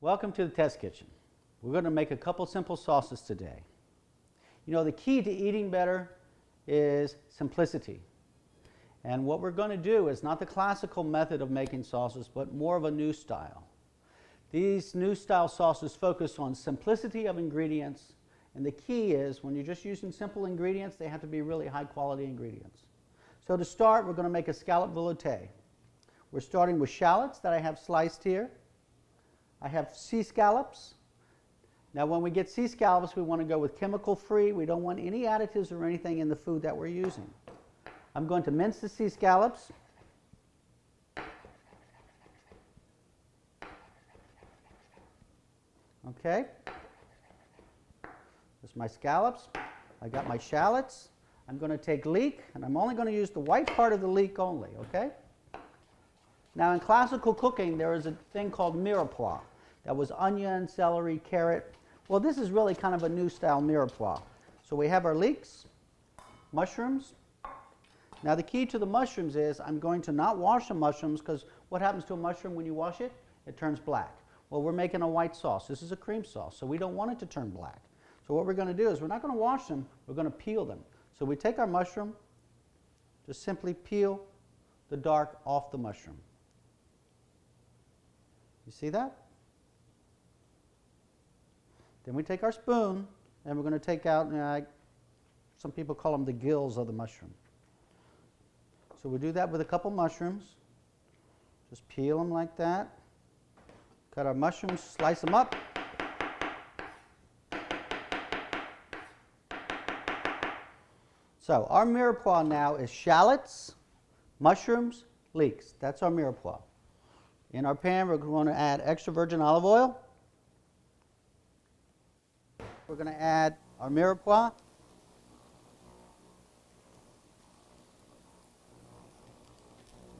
Welcome to the test kitchen. We're going to make a couple simple sauces today. You know, the key to eating better is simplicity. And what we're going to do is not the classical method of making sauces, but more of a new style. These new style sauces focus on simplicity of ingredients, and the key is when you're just using simple ingredients, they have to be really high quality ingredients. So to start, we're going to make a scallop velouté. We're starting with shallots that I have sliced here. I have sea scallops. Now when we get sea scallops, we want to go with chemical free. We don't want any additives or anything in the food that we're using. I'm going to mince the sea scallops. Okay. There's my scallops. I got my shallots. I'm going to take leek, and I'm only going to use the white part of the leek only, okay? Now in classical cooking, there is a thing called mirepoix. That was onion, celery, carrot. Well, this is really kind of a new style mirepoix. So we have our leeks, mushrooms. Now the key to the mushrooms is I'm going to not wash the mushrooms, because what happens to a mushroom when you wash it? It turns black. Well, we're making a white sauce. This is a cream sauce, so we don't want it to turn black. So what we're going to do is we're not going to wash them, we're going to peel them. So we take our mushroom, just simply peel the dark off the mushroom. You see that? Then we take our spoon, and we're going to take out, some people call them the gills of the mushroom. So we do that with a couple mushrooms. Just peel them like that. Cut our mushrooms, slice them up. So our mirepoix now is shallots, mushrooms, leeks. That's our mirepoix. In our pan, we're going to add extra virgin olive oil. We're going to add our mirepoix.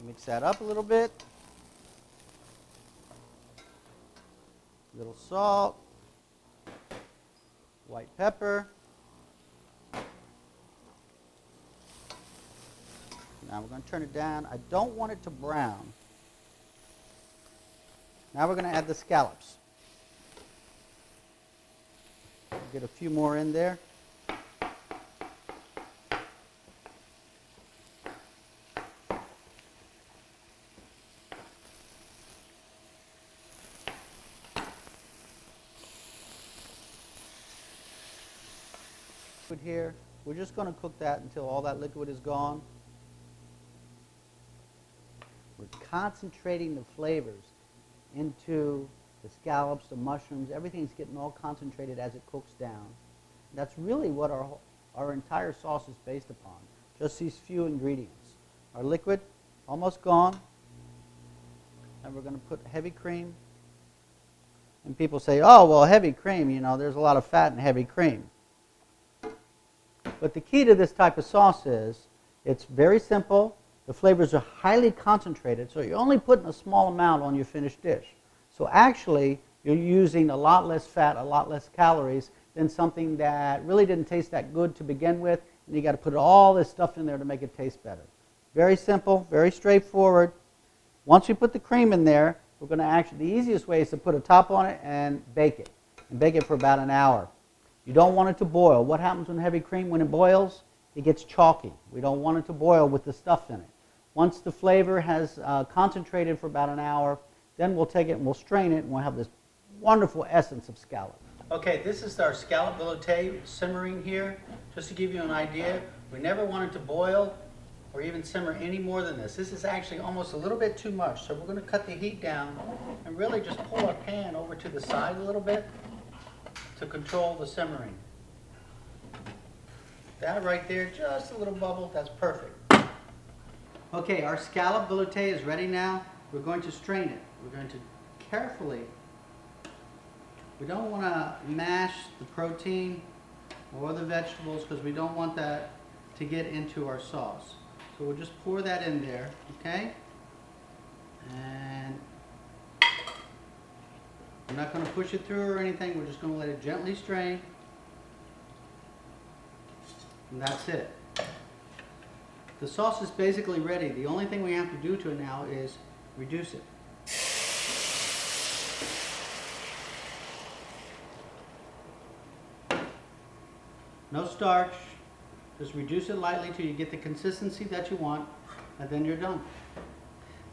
Mix that up a little bit. A little salt, white pepper. Now we're going to turn it down. I don't want it to brown. Now we're going to add the scallops. Get a few more in there. Here, we're just going to cook that until all that liquid is gone. We're concentrating the flavors into the scallops, the mushrooms, everything's getting all concentrated as it cooks down. That's really what our entire sauce is based upon, just these few ingredients. Our liquid, almost gone, and we're going to put heavy cream. And people say, oh, well, heavy cream, you know, there's a lot of fat in heavy cream. But the key to this type of sauce is it's very simple. The flavors are highly concentrated, so you're only putting a small amount on your finished dish. So actually, you're using a lot less fat, a lot less calories than something that really didn't taste that good to begin with, and you got to put all this stuff in there to make it taste better. Very simple, very straightforward. Once we put the cream in there, we're going to actually, the easiest way is to put a top on it and bake it for about an hour. You don't want it to boil. What happens when heavy cream, when it boils? It gets chalky. We don't want it to boil with the stuff in it. Once the flavor has concentrated for about an hour, then we'll take it and we'll strain it, and we'll have this wonderful essence of scallop. Okay, this is our scallop velouté simmering here. Just to give you an idea, we never want it to boil or even simmer any more than this. This is actually almost a little bit too much, so we're going to cut the heat down and really just pull our pan over to the side a little bit to control the simmering. That right there, just a little bubble, that's perfect. Okay, our scallop velouté is ready now. We're going to strain it. We're going to carefully, we don't want to mash the protein or the vegetables because we don't want that to get into our sauce. So we'll just pour that in there, okay? And we're not going to push it through or anything. We're just going to let it gently strain. And that's it. The sauce is basically ready. The only thing we have to do to it now is reduce it. No starch. Just reduce it lightly till you get the consistency that you want, and then you're done.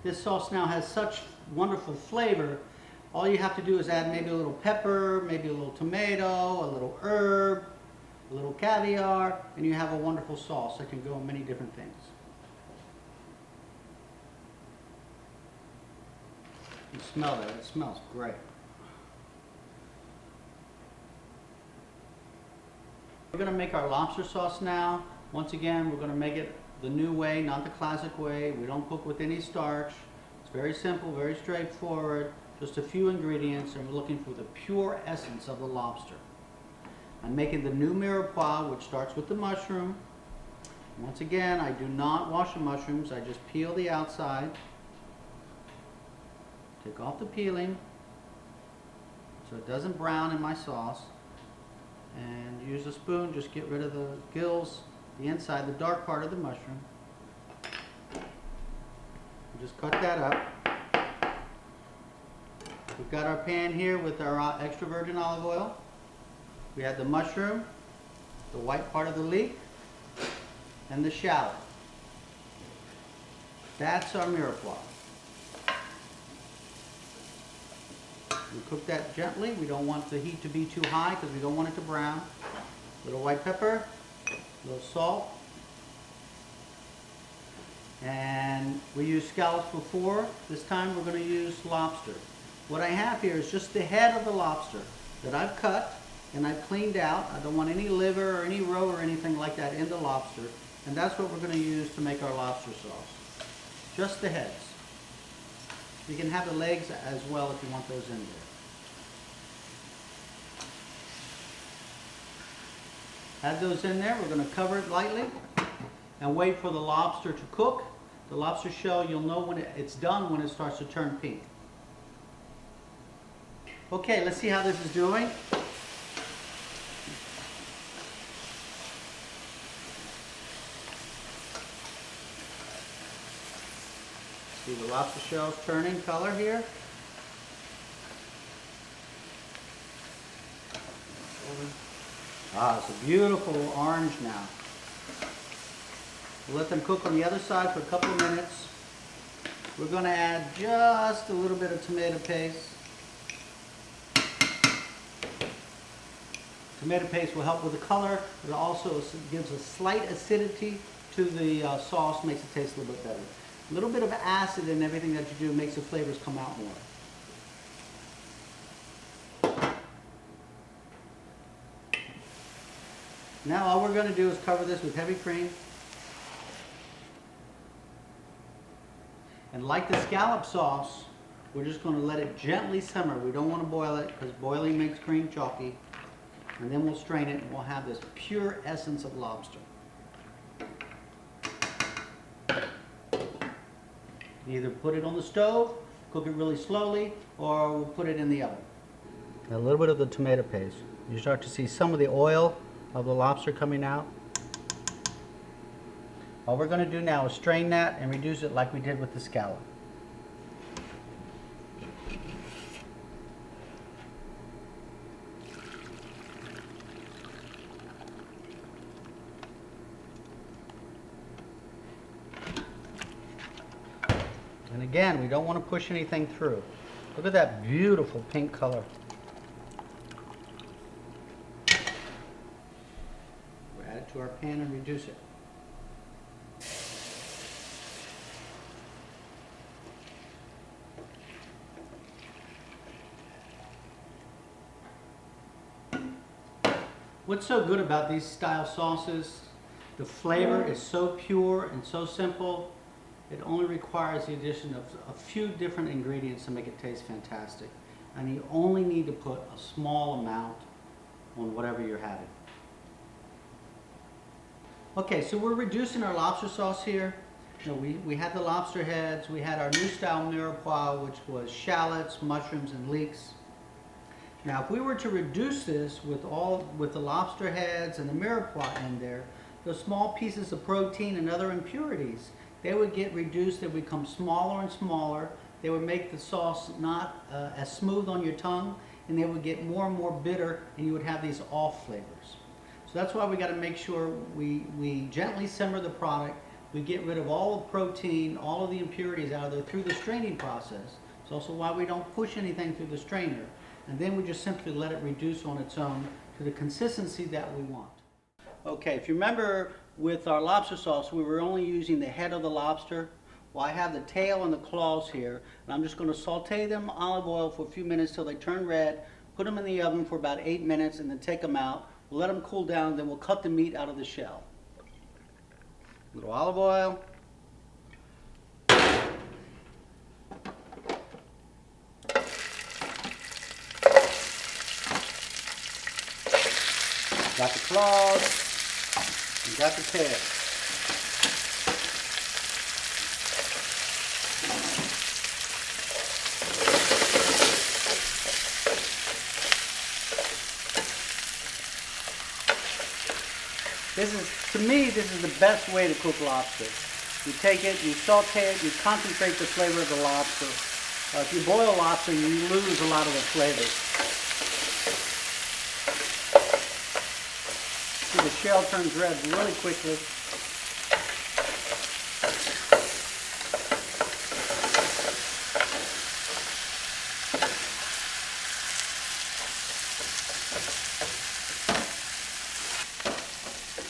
This sauce now has such wonderful flavor. All you have to do is add maybe a little pepper, maybe a little tomato, a little herb, a little caviar, and you have a wonderful sauce that can go in many different things. You smell that, it smells great. We're going to make our lobster sauce now. Once again, we're going to make it the new way, not the classic way. We don't cook with any starch. It's very simple, very straightforward. Just a few ingredients, and we're looking for the pure essence of the lobster. I'm making the new mirepoix, which starts with the mushroom. Once again, I do not wash the mushrooms. I just peel the outside. Take off the peeling so it doesn't brown in my sauce. And use a spoon, just get rid of the gills, the inside, the dark part of the mushroom. Just cut that up. We've got our pan here with our extra virgin olive oil. We have the mushroom, the white part of the leek, and the shallot. That's our mirepoix. We cook that gently. We don't want the heat to be too high because we don't want it to brown. A little white pepper, a little salt. And we used scallops before. This time we're going to use lobster. What I have here is just the head of the lobster that I've cut and I've cleaned out. I don't want any liver or any roe or anything like that in the lobster. And that's what we're going to use to make our lobster sauce. Just the heads. You can have the legs as well if you want those in there. Add those in there. We're going to cover it lightly and wait for the lobster to cook. The lobster shell, you'll know when it's done when it starts to turn pink. Okay, let's see how this is doing. See the lobster shells turning color here. Ah, it's a beautiful orange now. We'll let them cook on the other side for a couple of minutes. We're going to add just a little bit of tomato paste. Tomato paste will help with the color. It also gives a slight acidity to the sauce, makes it taste a little bit better. A little bit of acid in everything that you do makes the flavors come out more. Now all we're going to do is cover this with heavy cream. And like the scallop sauce, we're just going to let it gently simmer. We don't want to boil it because boiling makes cream chalky. And then we'll strain it and we'll have this pure essence of lobster. Either put it on the stove, cook it really slowly, or we'll put it in the oven. A little bit of the tomato paste. You start to see some of the oil of the lobster coming out. All we're going to do now is strain that and reduce it like we did with the scallop. And again, we don't want to push anything through. Look at that beautiful pink color. We'll add it to our pan and reduce it. What's so good about these style sauces, the flavor is so pure and so simple. It only requires the addition of a few different ingredients to make it taste fantastic. And you only need to put a small amount on whatever you're having. Okay, so we're reducing our lobster sauce here. You know, we had the lobster heads, we had our new style mirepoix, which was shallots, mushrooms, and leeks. Now, if we were to reduce this with the lobster heads and the mirepoix in there, those small pieces of protein and other impurities, they would get reduced. They would become smaller and smaller. They would make the sauce not as smooth on your tongue, and they would get more and more bitter, and you would have these off flavors. So that's why we got to make sure we gently simmer the product. We get rid of all the protein, all of the impurities out of there through the straining process. It's also why we don't push anything through the strainer. And then we just simply let it reduce on its own to the consistency that we want. Okay, if you remember with our lobster sauce, we were only using the head of the lobster. Well, I have the tail and the claws here, and I'm just going to saute them in olive oil for a few minutes till they turn red, put them in the oven for about 8 minutes, and then take them out. We'll let them cool down, then we'll cut the meat out of the shell. A little olive oil. Got the claws, and got the tail. To me, this is the best way to cook lobster. You take it, you saute it, you concentrate the flavor of the lobster. If you boil lobster, you lose a lot of the flavor. See, the shell turns red really quickly.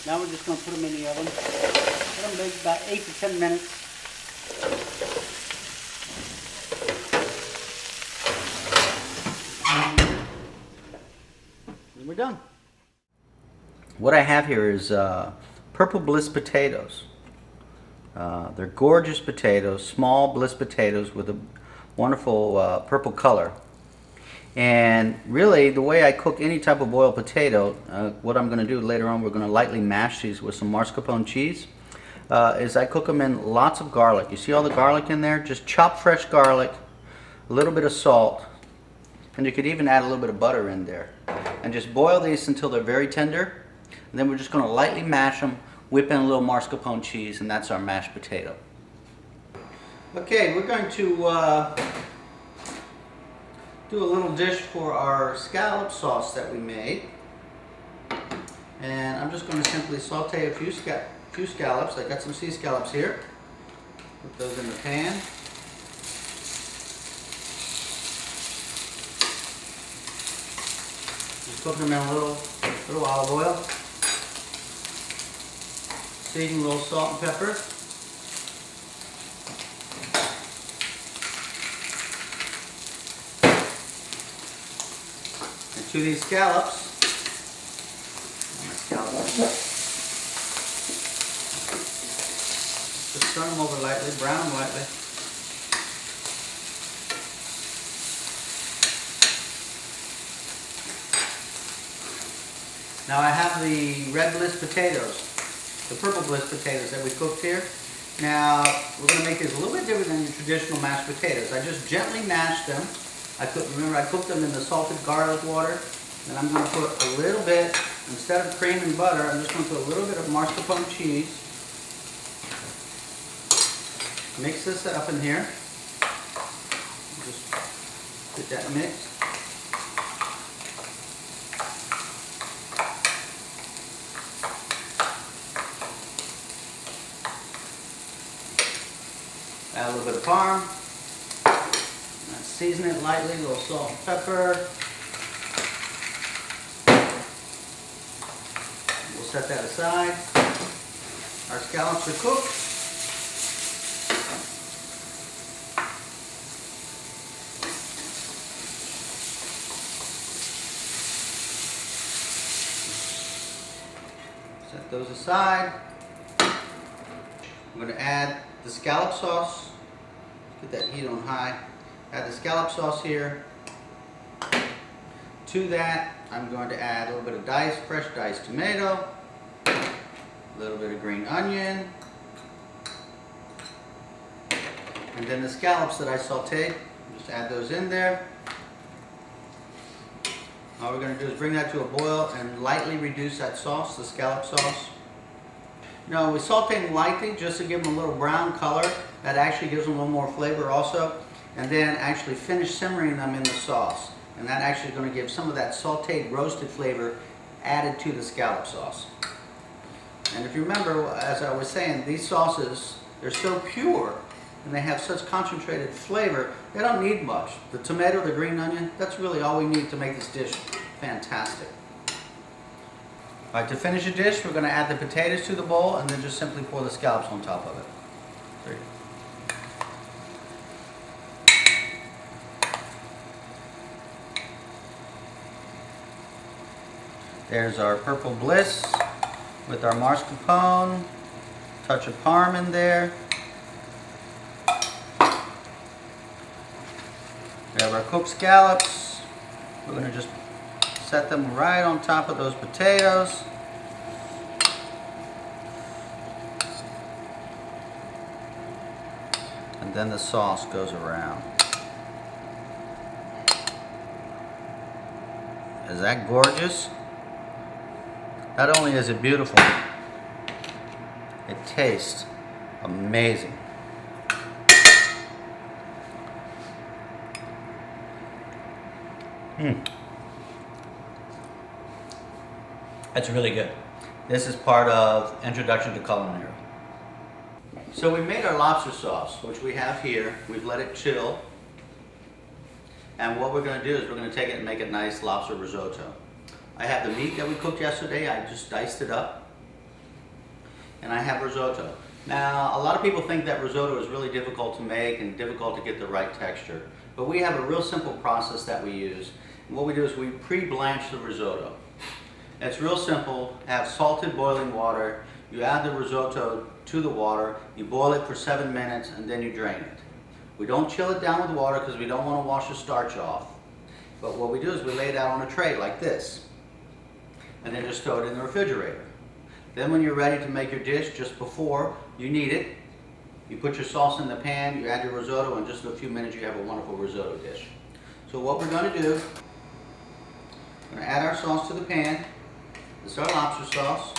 Now we're just going to put them in the oven. Let them bake about 8 to 10 minutes. And we're done. What I have here is purple bliss potatoes. They're gorgeous potatoes, small bliss potatoes with a wonderful purple color. And really, the way I cook any type of boiled potato, what I'm going to do later on, we're going to lightly mash these with some mascarpone cheese, is I cook them in lots of garlic. You see all the garlic in there? Just chop fresh garlic, a little bit of salt, and you could even add a little bit of butter in there. And just boil these until they're very tender. And then we're just going to lightly mash them, whip in a little mascarpone cheese, and that's our mashed potato. Okay, we're going to do a little dish for our scallop sauce that we made. And I'm just going to simply saute a few scallops. I got some sea scallops here. Put those in the pan. Just cook them in a little olive oil. Season a little salt and pepper. To these scallops, just turn them over lightly, brown them lightly. Now I have the red bliss potatoes, the purple bliss potatoes that we cooked here. Now we're going to make these a little bit different than your traditional mashed potatoes. I just gently mashed them. Remember, I cooked them in the salted garlic water, and I'm going to put a little bit, instead of cream and butter, I'm just going to put a little bit of mascarpone cheese. Mix this up in here. Just get that mixed. Add a little bit of parm. Season it lightly, a little salt and pepper. We'll set that aside. Our scallops are cooked. Set those aside. I'm going to add the scallop sauce. Get that heat on high. Add the scallop sauce here. To that, I'm going to add a little bit of fresh diced tomato, a little bit of green onion, and then the scallops that I sauteed. Just add those in there. All we're going to do is bring that to a boil and lightly reduce that sauce, the scallop sauce. Now, we saute them lightly just to give them a little brown color. That actually gives them a little more flavor also. And then actually finish simmering them in the sauce. And that actually is going to give some of that sauteed roasted flavor added to the scallop sauce. And if you remember, as I was saying, these sauces, they're so pure and they have such concentrated flavor, they don't need much. The tomato, the green onion, that's really all we need to make this dish fantastic. All right, to finish the dish, we're going to add the potatoes to the bowl and then just simply pour the scallops on top of it. There you go. There's our purple bliss with our mascarpone, touch of parm in there. We have our cooked scallops. We're going to just set them right on top of those potatoes. And then the sauce goes around. Is that gorgeous? Not only is it beautiful, it tastes amazing. That's really good. This is part of Introduction to Culinary. So we made our lobster sauce, which we have here. We've let it chill. And what we're going to do is we're going to take it and make a nice lobster risotto. I have the meat that we cooked yesterday. I just diced it up. And I have risotto. Now, a lot of people think that risotto is really difficult to make and difficult to get the right texture. But we have a real simple process that we use. And what we do is we pre-blanch the risotto. It's real simple. Have salted boiling water. You add the risotto to the water. You boil it for 7 minutes and then you drain it. We don't chill it down with water because we don't want to wash the starch off. But what we do is we lay it out on a tray like this. And then just throw it in the refrigerator. Then when you're ready to make your dish, just before you need it, you put your sauce in the pan, you add your risotto, and just in a few minutes you have a wonderful risotto dish. So what we're going to do, we're going to add our sauce to the pan. This is our lobster sauce.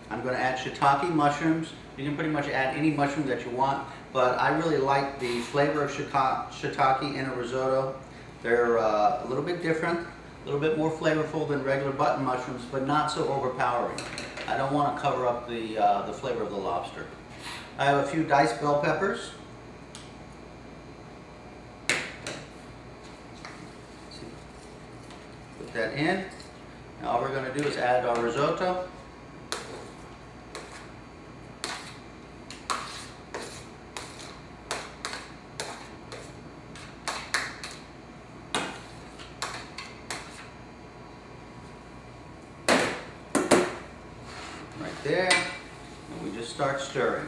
I'm going to add shiitake mushrooms. You can pretty much add any mushroom that you want, but I really like the flavor of shiitake in a risotto. They're a little bit different, a little bit more flavorful than regular button mushrooms, but not so overpowering. I don't want to cover up the flavor of the lobster. I have a few diced bell peppers. Put that in. Now all we're going to do is add our risotto. Right there, and we just start stirring.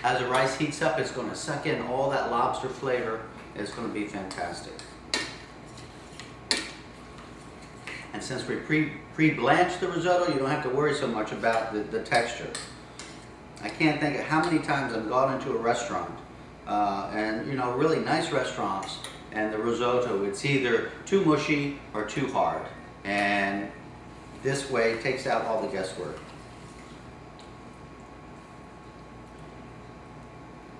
As the rice heats up, it's going to suck in all that lobster flavor. It's going to be fantastic. And since we pre-blanched the risotto, you don't have to worry so much about the texture. I can't think of how many times I've gone into a restaurant, and you know, really nice restaurants, and the risotto, it's either too mushy or too hard. And this way it takes out all the guesswork.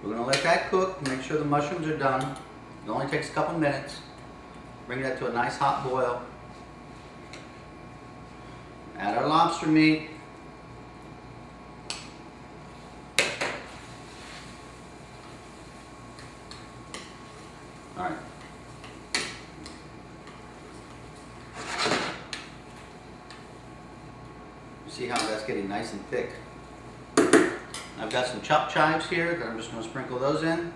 We're going to let that cook, make sure the mushrooms are done. It only takes a couple minutes. Bring that to a nice hot boil. Add our lobster meat. All right. See how that's getting nice and thick. I've got some chopped chives here that I'm just going to sprinkle those in.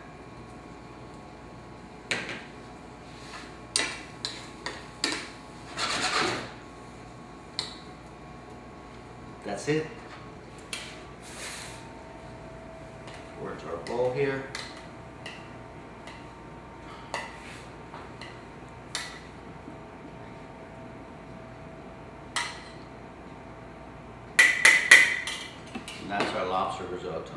That's it. Pour it to our bowl here. And that's our lobster risotto.